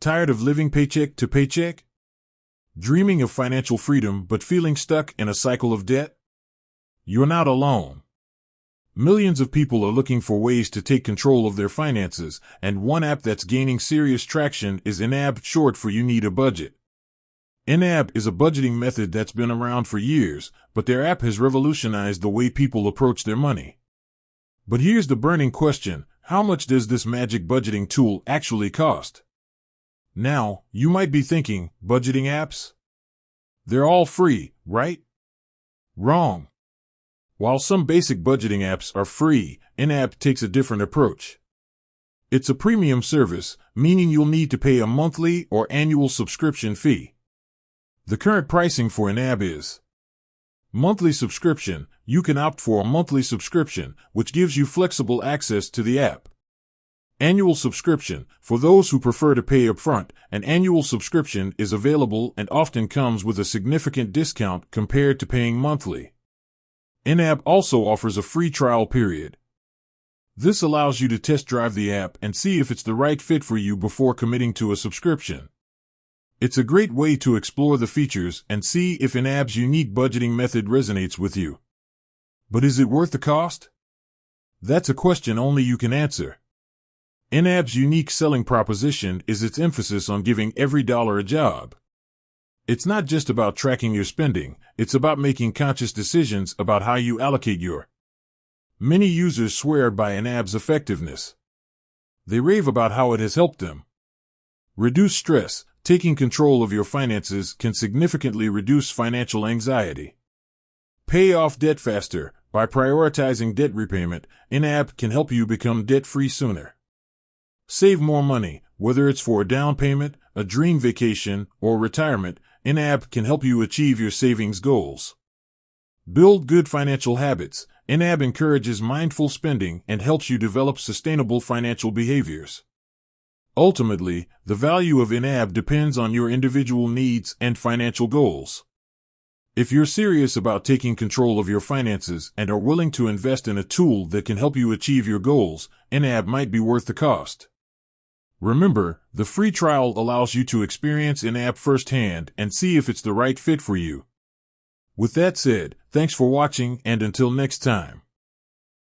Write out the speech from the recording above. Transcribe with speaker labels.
Speaker 1: Tired of living paycheck to paycheck? Dreaming of financial freedom but feeling stuck in a cycle of debt? You're not alone. Millions of people are looking for ways to take control of their finances, and one app that's gaining serious traction is YNAB, short for You Need a Budget. YNAB is a budgeting method that's been around for years, but their app has revolutionized the way people approach their money. But here's the burning question: how much does this magic budgeting tool actually cost? Now, you might be thinking, budgeting apps? They're all free, right? Wrong. While some basic budgeting apps are free, YNAB takes a different approach. It's a premium service, meaning you'll need to pay a monthly or annual subscription fee. The current pricing for YNAB is monthly subscription. You can opt for a monthly subscription, which gives you flexible access to the app. Annual subscription. For those who prefer to pay upfront, an annual subscription is available and often comes with a significant discount compared to paying monthly. YNAB also offers a free trial period. This allows you to test drive the app and see if it's the right fit for you before committing to a subscription. It's a great way to explore the features and see if YNAB's unique budgeting method resonates with you. But is it worth the cost? That's a question only you can answer. YNAB's unique selling proposition is its emphasis on giving every dollar a job. It's not just about tracking your spending, it's about making conscious decisions about how you allocate your. Many users swear by YNAB's effectiveness. They rave about how it has helped them reduce stress. Taking control of your finances can significantly reduce financial anxiety. Pay off debt faster. By prioritizing debt repayment, YNAB can help you become debt-free sooner. Save more money. Whether it's for a down payment, a dream vacation, or retirement, YNAB can help you achieve your savings goals. Build good financial habits. YNAB encourages mindful spending and helps you develop sustainable financial behaviors. Ultimately, the value of YNAB depends on your individual needs and financial goals. If you're serious about taking control of your finances and are willing to invest in a tool that can help you achieve your goals, YNAB might be worth the cost. Remember, the free trial allows you to experience YNAB firsthand and see if it's the right fit for you. With that said, thanks for watching, and until next time.